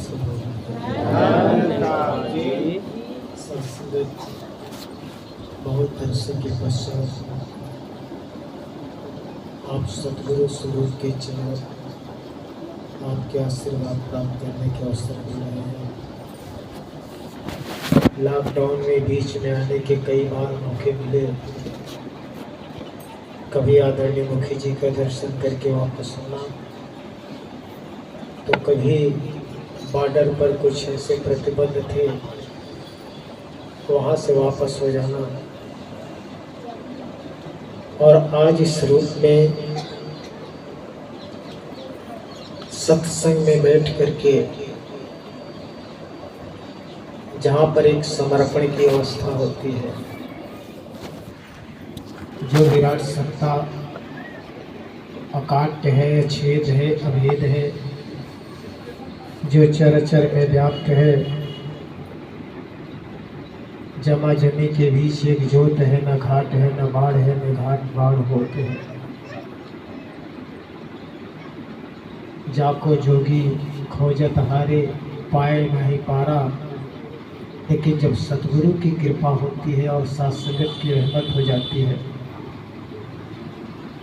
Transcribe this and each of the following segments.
सत्संग बहुत अरसे के पश्चात आप सतगुरु स्वरूप के चरण आपके आशीर्वाद प्राप्त करने के अवसर मिल रहे हैं। लॉकडाउन में बीच में आने के कई बार मौके मिले। कभी आदरणीय मुखी जी का दर्शन करके वापस आना, तो कभी बॉर्डर पर कुछ ऐसे प्रतिबंध थे वहाँ से वापस हो जाना, और आज इस रूप में सत्संग में बैठ करके जहाँ पर एक समर्पण की अवस्था होती है, जो विराट सत्ता अकाट्य है, छेद है, अभेद है, जो चर में व्याप्त है, जमा जमी के बीच एक जोत है, न घाट है न बाढ़ है, न घाट बाढ़ होते हैं। जाको जोगी खोजत हारे, पाए नहीं पारा। लेकिन जब सतगुरु की कृपा होती है और सत्संगत की रहमत हो जाती है,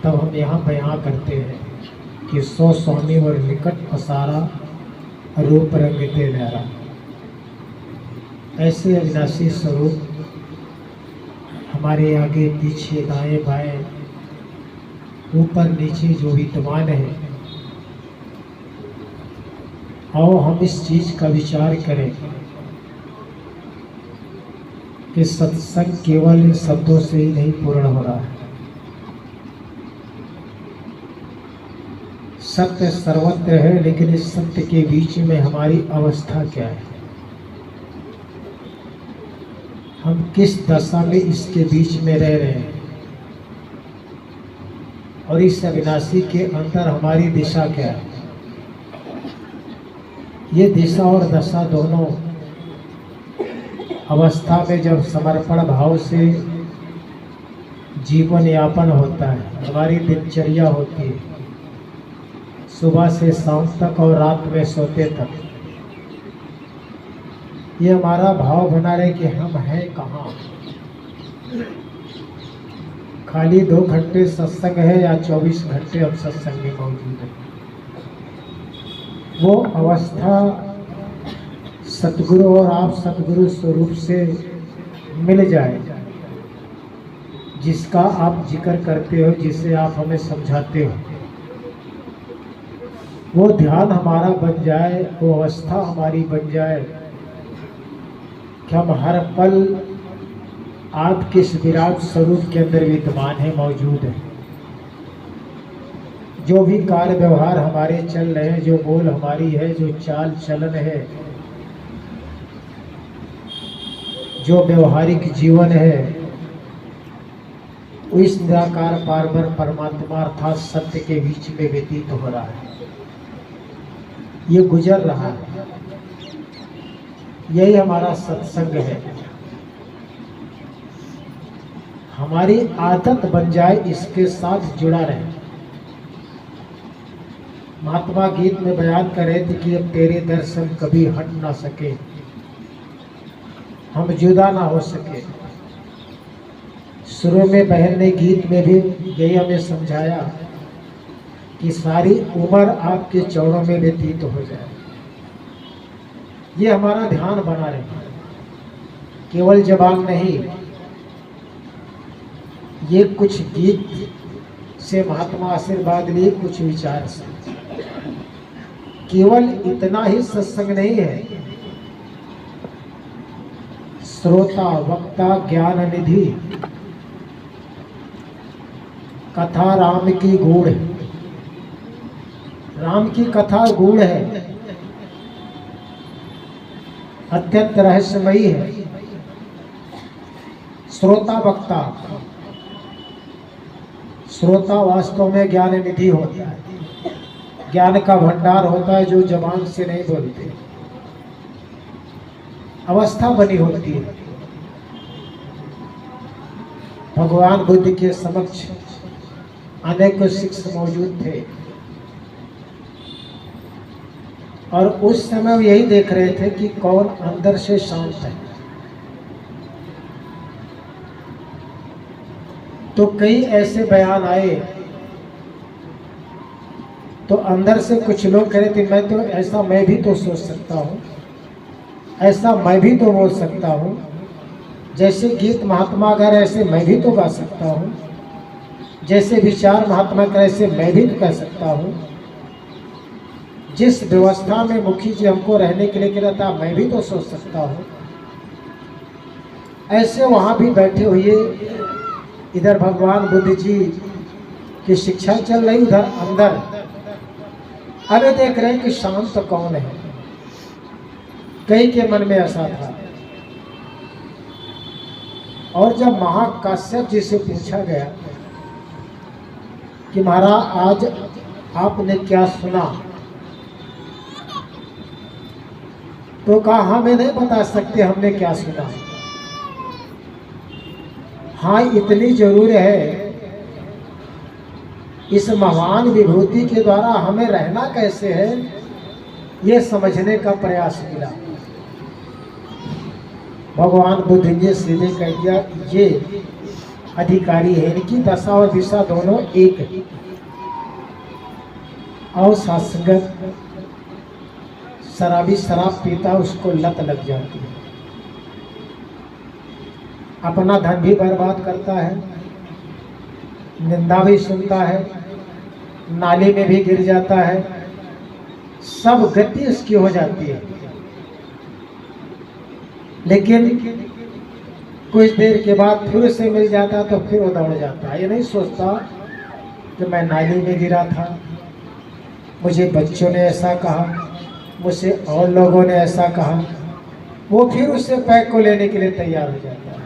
तब हम यहाँ बयां करते हैं कि सो स्वामी और निकट पसारा, रूप रंगते न्यारा। ऐसे अविनाशी स्वरूप हमारे आगे पीछे दाएं बाएं ऊपर नीचे जो विद्यमान है, आओ हम इस चीज का विचार करें कि सत्संग केवल इन शब्दों से ही नहीं पूर्ण हो रहा है। सत्य सर्वत्र है, लेकिन इस सत्य के बीच में हमारी अवस्था क्या है? हम किस दशा में इसके बीच में रह रहे हैं, और इस अविनाशी के अंदर हमारी दिशा क्या है? ये दिशा और दशा दोनों अवस्था में जब समर्पण भाव से जीवन यापन होता है, हमारी दिनचर्या होती है, सुबह से शाम तक और रात में सोते तक, ये हमारा भाव बना रहे कि हम हैं कहाँ। खाली 2 घंटे सत्संग है या 24 घंटे हम सत्संग में मौजूद हैं। वो अवस्था सतगुरु और आप सतगुरु स्वरूप से मिल जाए, जिसका आप जिक्र करते हो, जिसे आप हमें समझाते हो, वो ध्यान हमारा बन जाए, वो अवस्था हमारी बन जाए कि हम हर पल आपके इस विराट स्वरूप के अंदर विद्यमान है, मौजूद है। जो भी कार्य व्यवहार हमारे चल रहे हैं, जो बोल हमारी है, जो चाल चलन है, जो व्यवहारिक जीवन है, वो इस निराकार पारब्रह्म परमात्मा अर्थात सत्य के बीच में व्यतीत हो रहा है, ये गुजर रहा है। यही हमारा सत्संग है। हमारी आदत बन जाए इसके साथ जुड़ा रहे। महात्मा गीत में बयान करे थे कि अब तेरे दर्शन कभी हट ना सके, हम जुदा ना हो सके। शुरू में बहन ने गीत में भी यही हमें समझाया कि सारी उम्र आपके चरणों में व्यतीत हो जाए। ये हमारा ध्यान बना रहे, केवल जबान नहीं। ये कुछ गीत से महात्मा आशीर्वाद लिए, कुछ विचार से। केवल इतना ही सत्संग नहीं है, श्रोता वक्ता ज्ञान निधि, कथा राम की गूढ़। राम की कथा गूढ़ है, अत्यंत रहस्यमयी है। श्रोता वक्ता, श्रोता वास्तव में ज्ञान निधि होता है, ज्ञान का भंडार होता है जो जबान से नहीं बोलते, अवस्था बनी होती है। भगवान बुद्ध के समक्ष अनेक शिष्य मौजूद थे और उस समय वो यही देख रहे थे कि कौन अंदर से शांत है। तो कई ऐसे बयान आए, तो अंदर से कुछ लोग कह रहे थे मैं तो ऐसा, मैं भी तो सोच सकता हूँ, ऐसा मैं भी तो बोल सकता हूँ, जैसे गीत महात्मा का ऐसे मैं भी तो गा सकता हूँ, जैसे विचार महात्मा का ऐसे मैं भी तो कह सकता हूँ, जिस व्यवस्था में मुखी जी हमको रहने के लिए कह रहा था मैं भी तो सोच सकता हूँ। ऐसे वहाँ भी बैठे हुए, इधर भगवान बुद्ध जी की शिक्षा चल रही, उधर अंदर अरे देख रहे हैं कि शांत कौन है। कई के मन में ऐसा था। और जब महाकाश्यप जी से पूछा गया कि महाराज आज आपने क्या सुना, तो कहा हमें नहीं बता सकते हमने क्या सुना। हाँ इतनी जरूर है, इस महान विभूति के द्वारा हमें रहना कैसे है ये समझने का प्रयास मिला। भगवान बुद्ध ने सीधे कह दिया ये अधिकारी है, इनकी दशा और दिशा दोनों एक है। और सत्संगत शराबी शराब पीता उसको लत लग जाती है, अपना धन भी बर्बाद करता है, निंदा भी सुनता है, नाली में भी गिर जाता है, सब गति उसकी हो जाती है। लेकिन कुछ देर के बाद फिर उसे मिल जाता तो फिर वो दौड़ जाता है। ये नहीं सोचता कि मैं नाली में गिरा था, मुझे बच्चों ने ऐसा कहा, मुझसे और लोगों ने ऐसा कहा। वो फिर उससे पैक को लेने के लिए तैयार हो जाता है।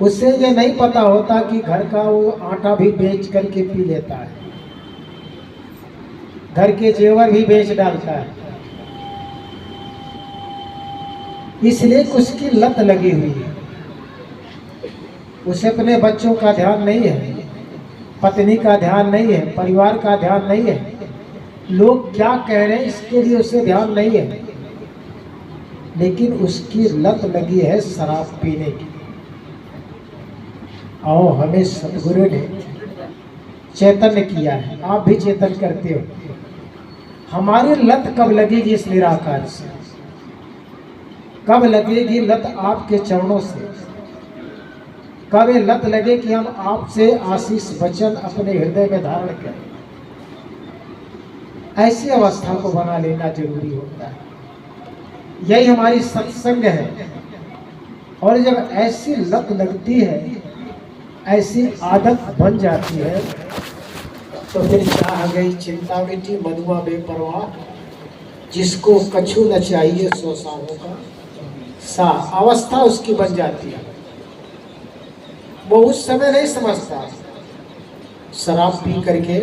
उससे ये नहीं पता होता कि घर का वो आटा भी बेच करके पी लेता है, घर के जेवर भी बेच डालता है, इसलिए उसकी लत लगी हुई है। उसे अपने बच्चों का ध्यान नहीं है, पत्नी का ध्यान नहीं है, परिवार का ध्यान नहीं है, लोग क्या कह रहे हैं इसके लिए उसे ध्यान नहीं है। लेकिन उसकी लत लगी है शराब पीने की। और हमें सतगुरु ने चैतन्य किया है, आप भी चेतन करते हो। हमारी लत कब लगेगी इस निराकार से, कब लगेगी लत आपके चरणों से, कब ये लत लगे कि हम आपसे आशीष वचन अपने हृदय में धारण करें। ऐसी अवस्था को बना लेना जरूरी होता है। यही हमारी सत्संग है। और जब ऐसी लत लगती है, ऐसी आदत बन जाती है, तो फिर चाह गई चिंता मिटी मनुआ बेपरवाह, जिसको कछु न चाहिए सो सालों का सा अवस्था उसकी बन जाती है। वो उस समय नहीं समझता। शराब पी करके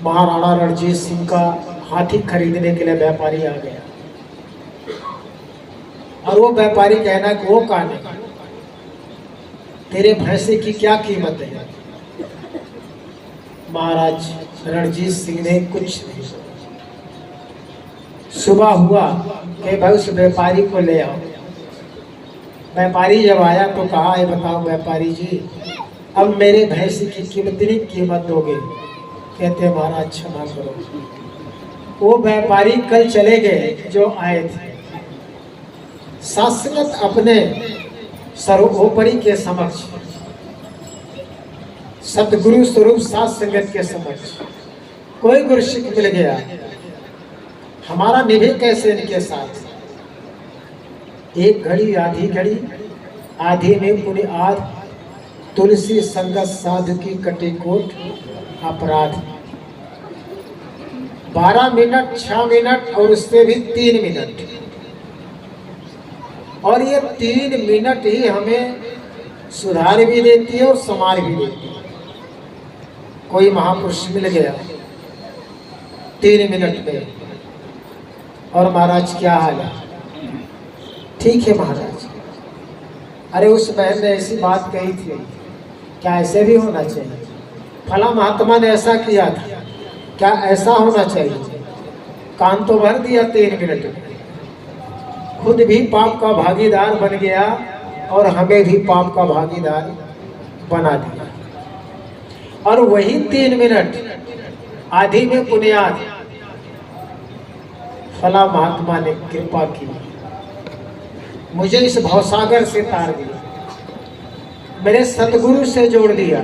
महाराणा रणजीत सिंह का हाथी खरीदने के लिए व्यापारी आ गया, और वो व्यापारी कहना कि वो कहां है, तेरे भैंसे की क्या कीमत है। महाराज रणजीत सिंह ने कुछ नहीं। सुबह हुआ कि भाई उस व्यापारी को ले आओ। व्यापारी जब आया तो कहा है बताओ व्यापारी जी, अब मेरे भैंस की कितनी कीमत दोगे। कहते महाराज क्षमा करो। वो व्यापारी कल चले गए जो आए थे, शाश्वत अपने सर्वोपरि के समक्ष, सतगुरु स्वरूप सात संगत के समक्ष कोई गुरु शिष्य मिल गया, हमारा निभे कैसे इनके साथ। एक घड़ी आधी घड़ी, आधी में पुण्य आध, तुलसी संगत साधु की कटे कोट अपराध। 12 मिनट, 6 मिनट और उससे भी 3 मिनट, और ये 3 मिनट ही हमें सुधार भी देती है और संवार भी देती है। कोई महापुरुष मिल गया 3 मिनट में, और महाराज क्या हाल है, ठीक है महाराज, अरे उस बहन ने ऐसी बात कही थी, क्या ऐसे भी होना चाहिए, फला महात्मा ने ऐसा किया था, क्या ऐसा होना चाहिए? कान तो भर दिया 3 मिनट में, खुद भी पाप का भागीदार बन गया और हमें भी पाप का भागीदार बना दिया। और वही 3 मिनट आधी में बुनियाद फला महात्मा ने कृपा की, मुझे इस भवसागर से तार दिया, मेरे सतगुरु से जोड़ दिया,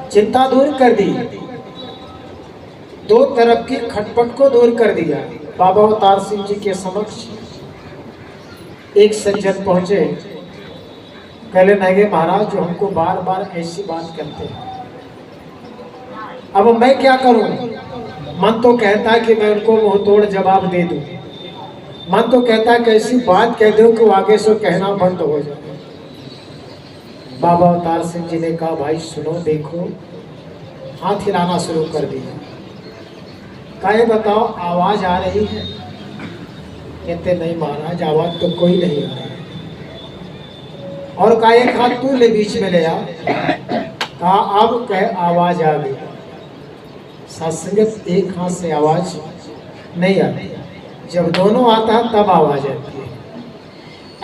चिंता दूर कर दी, दो तरफ की खटपट को दूर कर दिया। बाबा अवतार सिंह जी के समक्ष एक सज्जन पहुंचे, कहले नगे महाराज जो हमको बार बार ऐसी बात करते हैं, अब मैं क्या करूं? मन तो कहता है कि मैं उनको मुंह तोड़ जवाब दे दूं, मन तो कहता है कि ऐसी बात कह दो कि वो आगे से कहना बंद हो जाए। बाबा अवतार सिंह जी ने कहा भाई सुनो देखो, हाथ हिलाना शुरू कर दिया। कहे बताओ आवाज आ रही है? कहते नहीं महाराज आवाज तो कोई नहीं आ रही। और कहा एक हाथ तू ले बीच में ले आ। कहा अब कह आवाज आ गई। सत्संगत एक हाथ से आवाज नहीं आती, जब दोनों आता है तब आवाज आती है।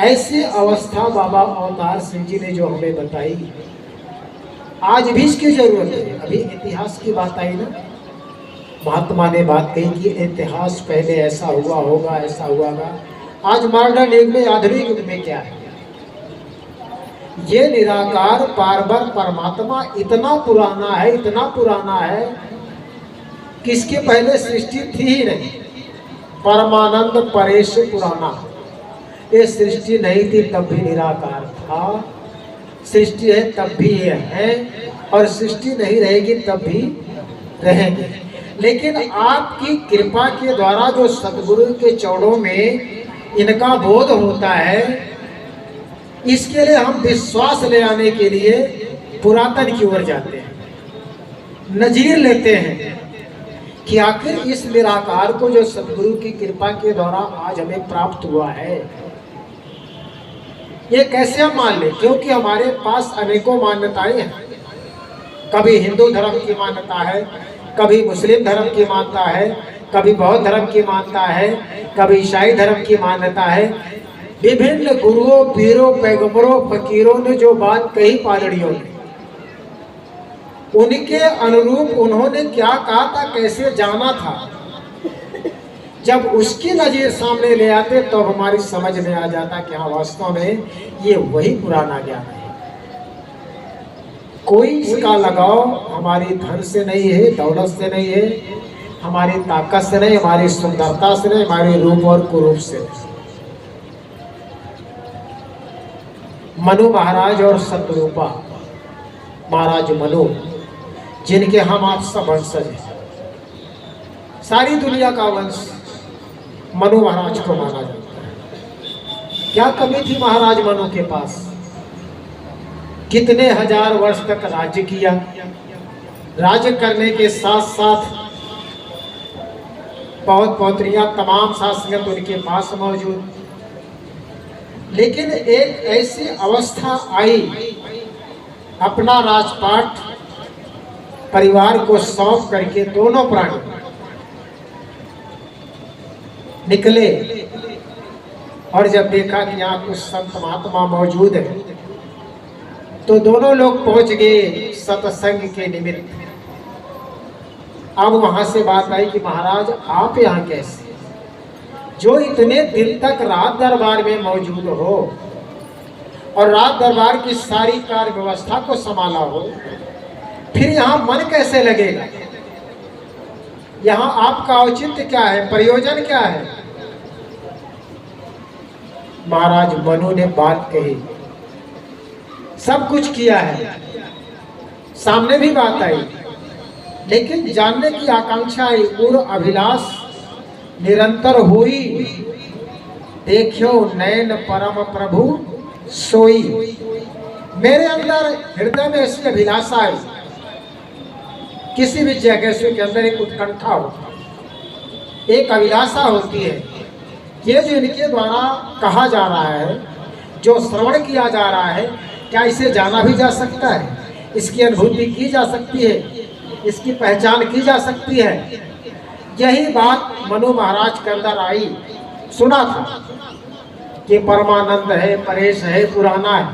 ऐसी अवस्था बाबा अवतार सिंह जी ने जो हमें बताई, आज भी इसकी जरूरत है। अभी इतिहास की बात आई ना, महात्मा ने बात कही कि इतिहास पहले ऐसा हुआ होगा, ऐसा हुआ होगा। आज मॉडर्न युग में, आधुनिक युग में क्या है? ये निराकार पारबर परमात्मा इतना पुराना है, इतना पुराना है कि इसके पहले सृष्टि थी ही नहीं। परमानंद परेश पुराना, ये सृष्टि नहीं थी तब भी निराकार था, सृष्टि है तब भी ये है, और सृष्टि नहीं रहेगी तब भी रहेंगे। लेकिन आपकी कृपा के द्वारा जो सतगुरु के चरणों में इनका बोध होता है, इसके लिए हम विश्वास ले आने के लिए पुरातन की ओर जाते हैं, नजीर लेते हैं कि आखिर इस निराकार को जो सतगुरु की कृपा के द्वारा आज हमें प्राप्त हुआ है, ये कैसे हम मान लें? क्योंकि हमारे पास अनेकों मान्यताएं हैं। कभी हिंदू धर्म की मान्यता है, कभी मुस्लिम धर्म की मान्यता है, कभी बौद्ध धर्म की मान्यता है, कभी ईसाई धर्म की मान्यता है। विभिन्न गुरुओं, पीरों, पैगंबरों, फकीरों ने जो बात कही पादरियों ने, उनके अनुरूप उन्होंने क्या कहा था, कैसे जाना था, जब उसकी नजीर सामने ले आते तो हमारी समझ में आ जाता कि हाँ वास्तव में ये वही पुराना ज्ञान है। कोई इसका लगाव हमारी धन से नहीं है, दौलत से नहीं है, हमारी ताकत से नहीं, हमारी सुंदरता से नहीं, हमारे रूप और कुरूप से। मनु महाराज और सतरूपा महाराज मनु, जिनके हम आप सब वंशज हैं, सारी दुनिया का वंश मनु महाराज को माना जाता है। क्या कमी थी महाराज मनु के पास? कितने हजार वर्ष तक राज्य किया, राज्य करने के साथ साथ पौत पौत्रियां तमाम सासंगत उनके पास मौजूद। लेकिन एक ऐसी अवस्था आई, अपना राजपाट परिवार को सौंप करके दोनों प्राणी निकले, और जब देखा कि यहाँ कुछ संत महात्मा मौजूद है तो दोनों लोग पहुंच गए सत्संग के निमित्त। अब वहां से बात आई कि महाराज आप यहाँ कैसे, जो इतने दिन तक राज दरबार में मौजूद हो और राज दरबार की सारी कार्य व्यवस्था को संभाला हो, फिर यहाँ मन कैसे लगेगा? यहाँ आपका औचित्य क्या है, प्रयोजन क्या है? महाराज मनु ने बात कही, सब कुछ किया है, सामने भी बात आई, लेकिन जानने की आकांक्षा आई, पूर्ण अभिलाष निरंतर हुई। देखियो नैन परम प्रभु सोई, मेरे अंदर हृदय में ऐसी अभिलाषा आई, किसी भी जगह के अंदर एक उत्कंठा होती है, एक अभिलाषा होती है। ये जो इनके द्वारा कहा जा रहा है, जो श्रवण किया जा रहा है, क्या इसे जाना भी जा सकता है? इसकी अनुभूति की जा सकती है? इसकी पहचान की जा सकती है। यही बात मनु महाराज के अंदर आई। सुना था कि परमानंद है, परेश है, पुराना है,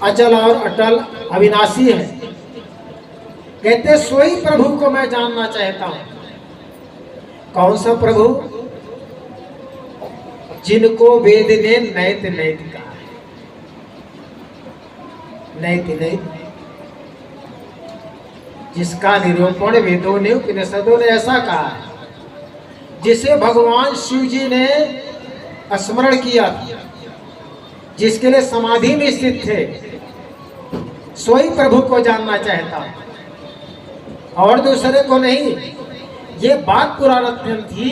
अचल और अटल अविनाशी है। कहते सोई प्रभु को मैं जानना चाहता हूं। कौन सा प्रभु? जिनको वेद ने नैत नैत कहा है। नैत नैत, जिसका निरूपण वेदों ने, उपनिषदों ने ऐसा कहा है, जिसे भगवान शिव जी ने स्मरण किया था, जिसके लिए समाधि में स्थित थे, सोई प्रभु को जानना चाहता हूं और दूसरे को नहीं। ये बात पुरारत्न थी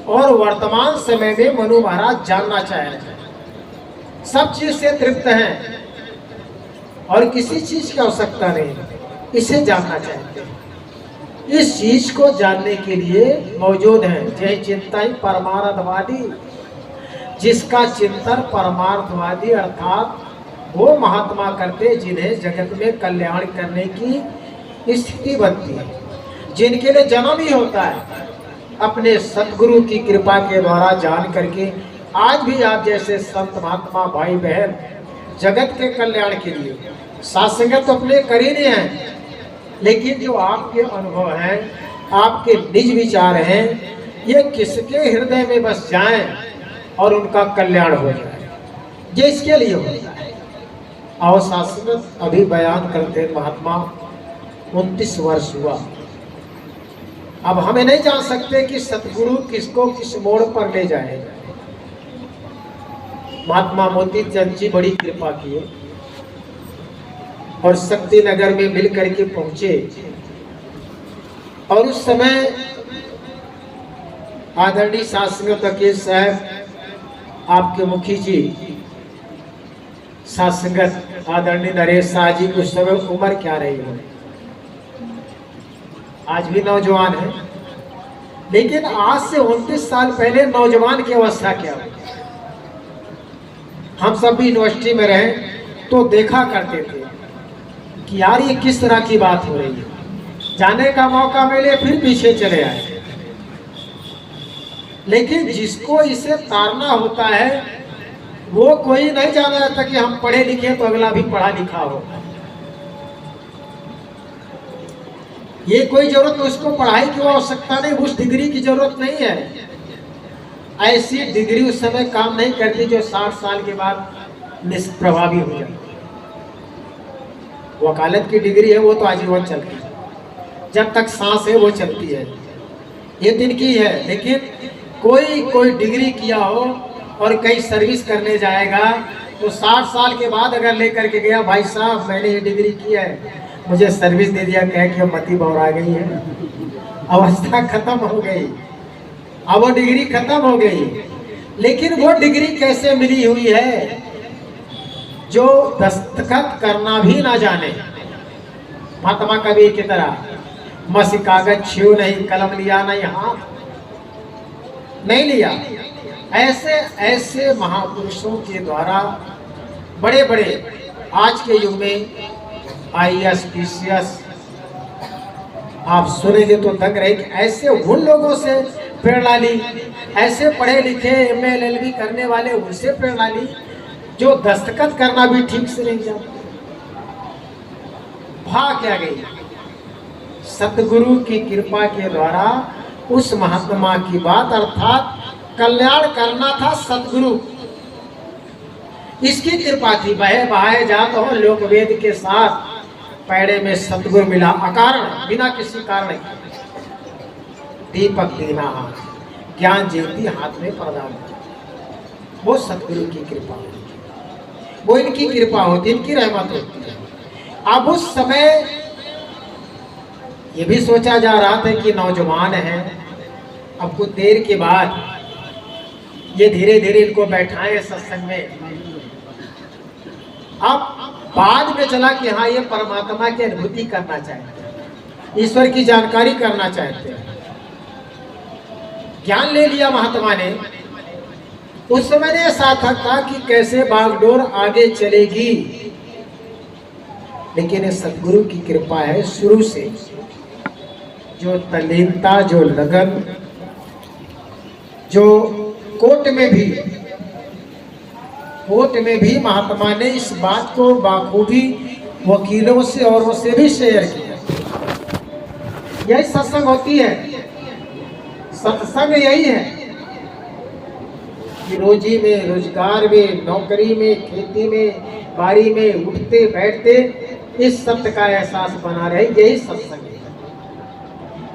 और वर्तमान समय में मनु महाराज जानना चाह रहे हैं। सब चीज से तृप्त हैं और किसी चीज की आवश्यकता नहीं, इसे जानना चाहते हैं। इस चीज को जानने के लिए मौजूद है जय चिंता ही परमार्थवादी, जिसका चिंतन परमार्थवादी अर्थात वो महात्मा करते जिन्हें जगत में कल्याण करने की स्थिति बनती है, जिनके लिए जन्म ही होता है। अपने सतगुरु की कृपा के द्वारा जान करके आज भी आप जैसे संत महात्मा भाई बहन जगत के कल्याण के लिए सात्संगत तो अपने कर ही नहीं है, लेकिन जो आपके अनुभव हैं, आपके निज विचार हैं, ये किसके हृदय में बस जाएं और उनका कल्याण हो जाए, ये इसके लिए होता है। और सात्संगत अभी बयान करते हैं महात्मा 29 वर्ष हुआ। अब हमें नहीं जान सकते कि सतगुरु किसको किस मोड़ पर ले जाएगा। महात्मा मोती चंद जी बड़ी कृपा किए और शक्ति नगर में मिल करके पहुंचे। और उस समय आदरणीय सात्संगत अकेश साहब, आपके मुखी जी सात्संगत आदरणीय नरेश शाह जी, उस समय उम्र क्या रही है, आज भी नौजवान है, लेकिन आज से 29 साल पहले नौजवान की अवस्था क्या हुई। हम सब भी यूनिवर्सिटी में रहे तो देखा करते थे कि यार ये किस तरह की बात हो रही है, जाने का मौका मिले फिर पीछे चले आए। लेकिन जिसको इसे तारना होता है वो कोई नहीं जाना जाता कि हम पढ़े लिखे तो अगला भी पढ़ा लिखा हो। ये कोई जरूरत उसको पढ़ाई की आवश्यकता नहीं, उस डिग्री की जरूरत नहीं है। ऐसी डिग्री उस समय काम नहीं करती जो 60 साल के बाद निष्प्रभावी हो जाती। वकालत की डिग्री है वो तो आजीवन चलती है, जब तक सांस है वो चलती है, ये दिन की है। लेकिन कोई डिग्री किया हो और कहीं सर्विस करने जाएगा तो 60 साल के बाद अगर लेकर के गया, भाई साहब मैंने ये डिग्री की है, मुझे सर्विस दे दिया, कह के मती बौरा गई है, अवस्था खत्म हो गई, अब वो डिग्री खत्म हो गई। लेकिन वो डिग्री कैसे मिली हुई है? जो दस्तखत करना भी ना जाने, महात्मा कबीर की तरह मसी कागज छू नहीं, कलम लिया नहीं, हाथ नहीं लिया। ऐसे ऐसे महापुरुषों के द्वारा बड़े बड़े आज के युग में IAS PCS आप सुनेंगे तो दंग रहे कि ऐसे उन लोगों से प्रेरणा ली, ऐसे पढ़े लिखे MA LLB करने वाले उनसे प्रेरणा ली जो दस्तखत करना भी ठीक से नहीं जानते। भाग क्या गई? सतगुरु की कृपा के द्वारा उस महात्मा की बात अर्थात कल्याण करना था सतगुरु, इसकी कृपा थी। बहे बहाए जात हो लोक वेद के साथ, पैड़े में सतगुरु मिला अकारण, बिना किसी कारण के। दीपक दीना हाथ, ज्ञान ज्योति हाथ में प्रदान किया, वो सतगुरु की कृपा होती, वो इनकी कृपा होती, इनकी रहमत होती है। अब उस समय ये भी सोचा जा रहा था कि नौजवान है, अब कुछ देर के बाद ये धीरे धीरे इनको बैठाएं सत्संग में। अब बाद में चला कि हाँ ये परमात्मा की अनुभूति करना चाहते हैं, ईश्वर की जानकारी करना चाहते हैं। ज्ञान ले लिया महात्मा ने। उस समय ने सार्थक था कि कैसे बागडोर आगे चलेगी, लेकिन ये सदगुरु की कृपा है, शुरू से जो तल्लीनता, जो लगन, जो कोर्ट में भी महात्मा ने इस बात को बाखूबी वकीलों से और उससे भी शेयर किया। यही सत्संग होती है। सत्संग यही है कि रोजी में, रोजगार में, नौकरी में, खेती में, बारी में, उठते बैठते इस सत्य का एहसास बना रहे। यही सत्संग है।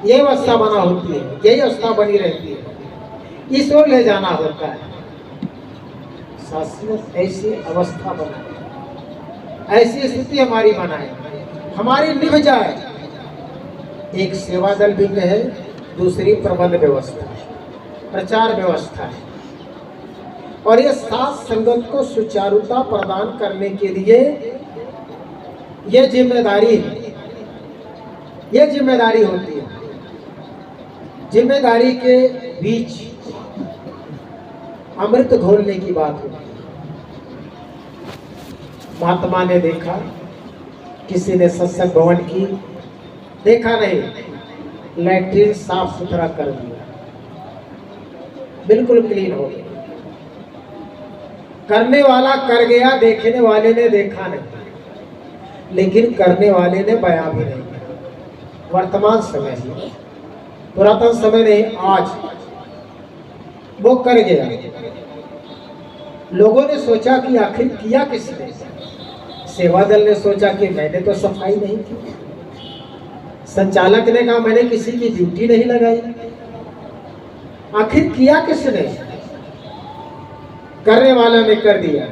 यही अवस्था बना होती है, यही अवस्था बनी रहती है। इस ओर ले जाना होता है। शास्त्र ऐसी अवस्था बनाए, ऐसी स्थिति हमारी बनाए, हमारी निभ जाए। एक सेवा दल विंग है, दूसरी प्रबंध व्यवस्था, प्रचार व्यवस्था है। और ये साथ संगत को सुचारुता प्रदान करने के लिए ये जिम्मेदारी है, ये जिम्मेदारी होती है। जिम्मेदारी के बीच अमृत घोलने की बात होती है। महात्मा ने देखा, किसी ने सत्संग भवन की देखा नहीं, लैट्रिन साफ सुथरा कर दिया, बिल्कुल क्लीन हो गया। करने वाला कर गया, देखने वाले ने देखा नहीं, लेकिन करने वाले ने बयां भी नहीं किया। वर्तमान समय में, पुरातन समय नहीं, आज वो कर गया। लोगों ने सोचा कि आखिर किया किसने? सेवा दल ने सोचा कि मैंने तो सफाई नहीं की। संचालक ने कहा मैंने किसी की ड्यूटी नहीं लगाई। आखिर किया किसने? करने वाला ने कर दिया,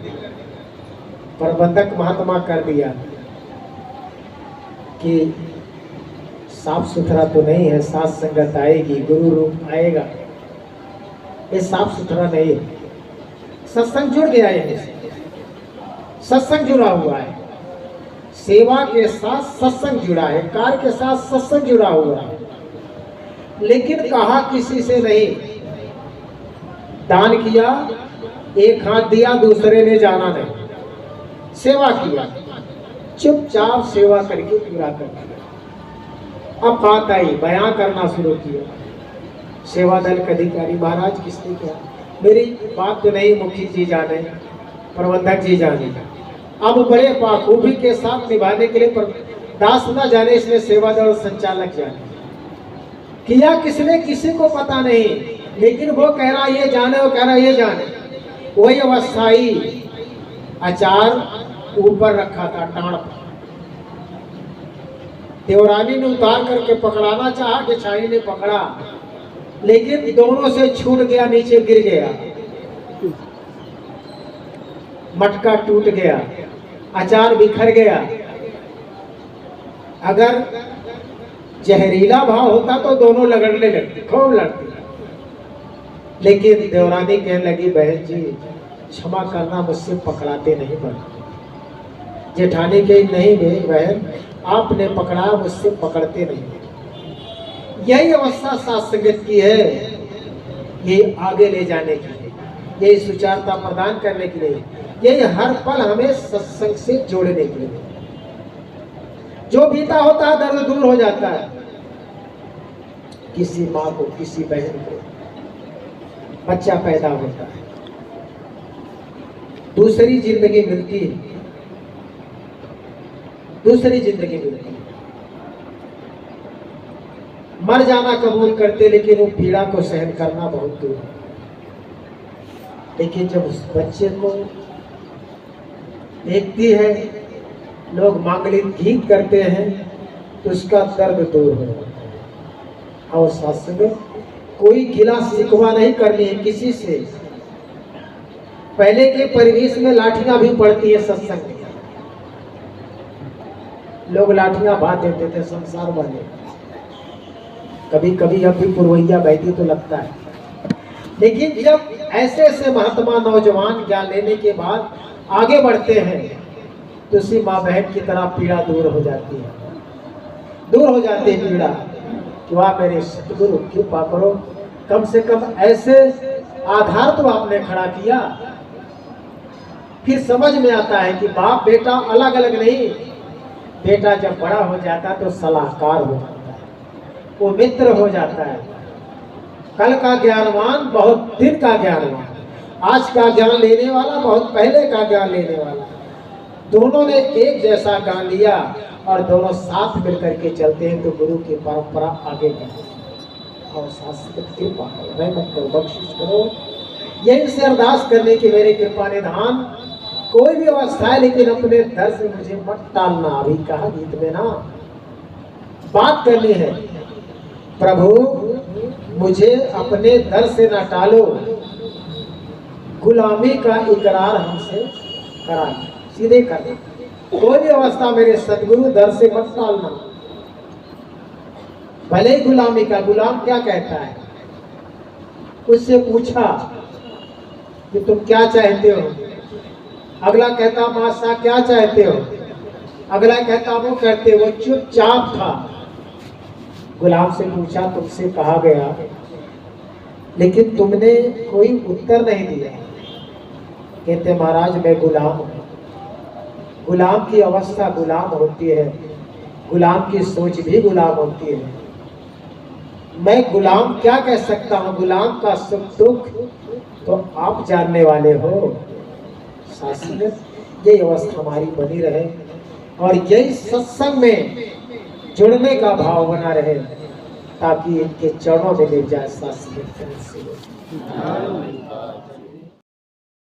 प्रबंधक महात्मा कर दिया कि साफ सुथरा तो नहीं है, साथ संगत आएगी, गुरु रूप आएगा, ये साफ सुथरा नहीं है। सत्संग जुड़ गया है, सत्संग जुड़ा हुआ है, सेवा के साथ सत्संग जुड़ा है, कार्य के साथ सत्संग जुड़ा हुआ है। लेकिन कहा किसी से नहीं। दान किया, एक हाथ दिया, दूसरे ने जाना नहीं, सेवा किया, चुपचाप सेवा करके पूरा कर दिया। अब बात आई, बयां करना शुरू किया। सेवा दल के अधिकारी, महाराज किसने किया? मेरी बात तो नहीं, मुखी जी जाने, प्रबंधक जी जाने। अब बड़े बाखूबी के साथ निभाने के लिए दास ना जाने, इसलिए सेवा दल संचालक जाने। किया किसने? किसी को पता नहीं, लेकिन वो कह रहा ये जाने, वो कह रहा ये जाने। वही अवस्थाई अचार ऊपर रखा था टाण पर, देवरानी ने उतार करके पकड़ाना चाहा कि छाई ने पकड़ा, लेकिन दोनों से छूट गया, नीचे गिर गया, मटका टूट गया, अचार बिखर गया। अगर जहरीला भाव होता तो दोनों लगड़ने लगते, खूब लड़ते। लेकिन देवरानी कहने लगी, बहन जी क्षमा करना, मुझसे पकड़ाते नहीं बन। जेठानी कही, नहीं बहन आपने पकड़ा, मुझसे पकड़ते नहीं। यही अवस्था सत्संगत की है, ये आगे ले जाने के लिए, यही सुचारुता प्रदान करने के लिए, यही हर पल हमें सत्संग से जोड़ने के लिए। जो बीता होता है दर्द दूर हो जाता है। किसी माँ को, किसी बहन को बच्चा पैदा होता है, दूसरी जिंदगी मिलती है, दूसरी जिंदगी मिलती है। मर जाना कबूल करते, लेकिन वो पीड़ा को सहन करना बहुत दूर है। लेकिन जब उस बच्चे को देखती है, लोग मांगलिक गीत करते हैं, तो उसका दर्द दूर हो जाता है। और सत्संग कोई गिला शिकवा नहीं करनी है किसी से। पहले के परिवेश में लाठियां भी पड़ती है सत्संग में, लोग लाठियां बांध देते थे संसार वाले। कभी कभी अब भी पुरवैया बहती तो लगता है। लेकिन जब ऐसे ऐसे महात्मा नौजवान ज्ञान लेने के बाद आगे बढ़ते हैं, तो उसी माँ बहन की तरह पीड़ा दूर हो जाती है, दूर हो जाती है पीड़ा। कि वाह मेरे सतगुरु, कृपा करो, कम से कम ऐसे आधार तो आपने खड़ा किया। फिर समझ में आता है कि बाप बेटा अलग अलग नहीं, बेटा जब बड़ा हो जाता है तो सलाहकार हो जाता है, वो मित्र हो जाता है। कल का ज्ञानवान बहुत दिन का ज्ञानवान, आज का ज्ञान लेने वाला बहुत पहले का ज्ञान लेने वाला। दोनों ने एक जैसा ज्ञान लिया और दोनों साथ मिलकर के चलते हैं तो गुरु की परंपरा आगे बढ़ती है। और शास्त्र की कृपा करो, रहमत करो, बख्शिश करो। यही से अरदास करने की मेरे कृपा निधान। कोई भी अवस्था है लेकिन अपने दर से मुझे मत टालना। अभी कहा गीत में ना, बात करनी है, प्रभु मुझे अपने दर से ना टालो, गुलामी का इकरार हमसे करा, सीधे करना। कोई भी अवस्था मेरे सदगुरु दर से मत टालना। भले ही गुलामी का, गुलाम क्या कहता है? उससे पूछा कि तुम क्या चाहते हो? अगला कहता बादशाह क्या चाहते हो? अगला कहता वो करते। वो चुपचाप था। गुलाम से पूछा तुमसे कहा गया, लेकिन तुमने कोई उत्तर नहीं दिया। कहते महाराज मैं गुलाम हूं। गुलाम की अवस्था गुलाम होती है, गुलाम की सोच भी गुलाम होती है। मैं गुलाम क्या कह सकता हूं? गुलाम का सुख दुख तो आप जानने वाले हो। शास्त्र ये अवस्था हमारी बनी रहे और यही सत्संग में जुड़ने का भाव बना रहे, ताकि इनके चरणों में ले जाए शास्त्र।